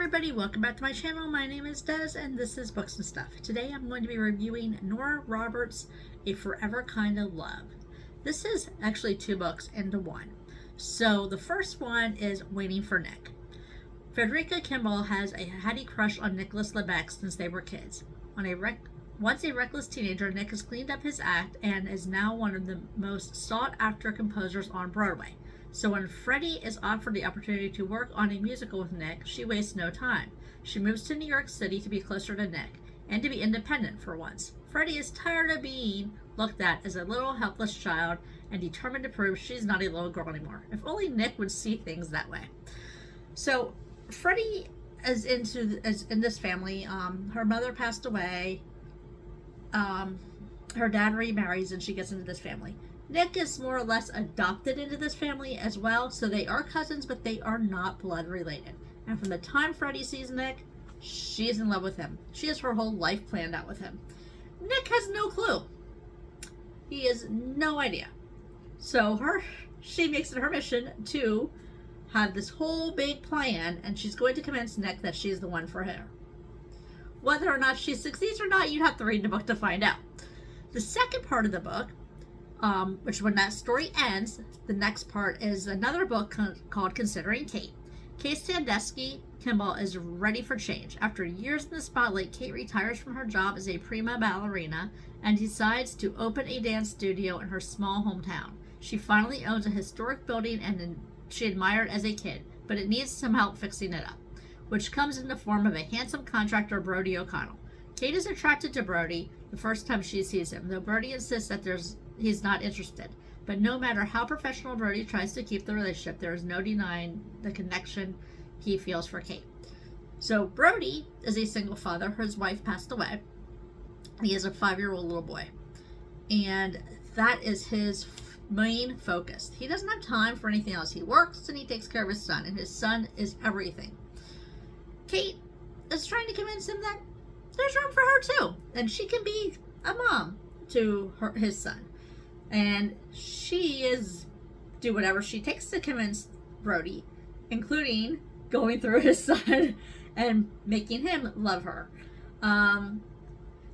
everybody, welcome back to my channel. My name is Des and this is Books and Stuff. Today I'm going to be reviewing Nora Roberts' A Forever Kind of Love. This is actually two books into one. So the first one is Waiting for Nick. Frederica Kimball has a heady crush on Nicholas Lebec since they were kids. Once a reckless teenager, Nick has cleaned up his act and is now one of the most sought-after composers on Broadway. So when Freddie is offered the opportunity to work on a musical with Nick, she wastes no time. She moves to New York City to be closer to Nick and to be independent for once. Freddie is tired of being looked at as a little helpless child and determined to prove she's not a little girl anymore. If only Nick would see things that way. So Freddie is in this family. Her mother passed away. Her dad remarries and she gets into this family. Nick is more or less adopted into this family as well, so they are cousins, but they are not blood related. And from the time Freddie sees Nick, she is in love with him. She has her whole life planned out with him. Nick has no clue. He has no idea. So she makes it her mission to have this whole big plan, and she's going to convince Nick that she's the one for her. Whether or not she succeeds or not, you'd have to read the book to find out. The second part of the book, which when that story ends, the next part is another book called Considering Kate. Kate Sandusky Kimball is ready for change. After years in the spotlight, Kate retires from her job as a prima ballerina and decides to open a dance studio in her small hometown. She finally owns a historic building and she admired as a kid, but it needs some help fixing it up, which comes in the form of a handsome contractor, Brody O'Connell. Kate is attracted to Brody the first time she sees him, though Brody insists that he's not interested. But no matter how professional Brody tries to keep the relationship, there is no denying the connection he feels for Kate. So Brody is a single father. His wife passed away. He has a 5-year-old little boy. And that is his main focus. He doesn't have time for anything else. He works and he takes care of his son, and his son is everything. Kate is trying to convince him that there's room for her too, and she can be a mom to his son. And she do whatever she takes to convince Brody, including going through his son and making him love her.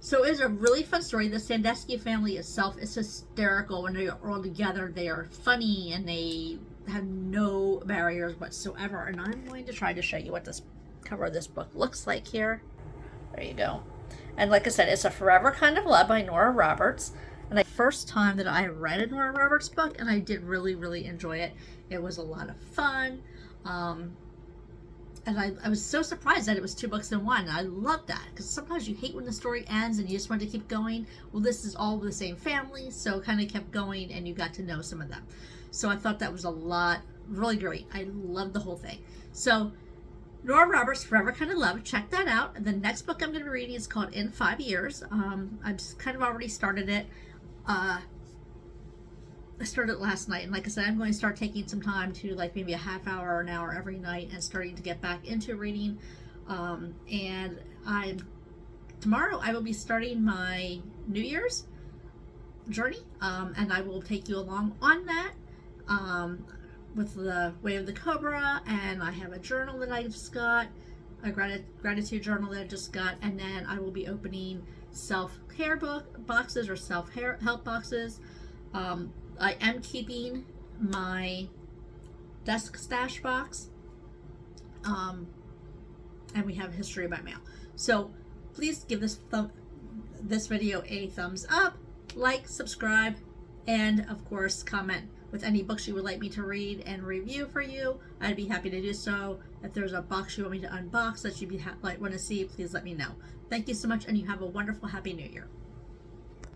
So it's a really fun story. The Sandusky family itself is hysterical when they are all together. They are funny and they have no barriers whatsoever. And I'm going to try to show you what this cover of this book looks like here. There you go. And like I said, it's A Forever Kind of Love by Nora Roberts. And the first time that I read a Nora Roberts book, and I did really, really enjoy it. It was a lot of fun. And I was so surprised that it was 2 books in one. I love that, because sometimes you hate when the story ends and you just want to keep going. Well, this is all the same family, so it kind of kept going and you got to know some of them. So I thought that was really great. I loved the whole thing. So Nora Roberts' Forever Kind of Love, check that out. The next book I'm going to be reading is called In 5 Years. I've just kind of already started it. I started it last night, and like I said, I'm going to start taking some time to, like, maybe a half hour or an hour every night and starting to get back into reading. And tomorrow I will be starting my New Year's journey, and I will take you along on that. With the Way of the Cobra, and I have a journal that I just got, a gratitude journal that I just got, and then I will be opening self-care boxes or self-help boxes. I am keeping my desk stash box, and we have history by mail. So please give this video a thumbs up, like, subscribe, and of course comment with any books you would like me to read and review for you. I'd be happy to do so. If there's a box you want me to unbox that you want to see, please let me know. Thank you so much, and you have a wonderful, happy New Year.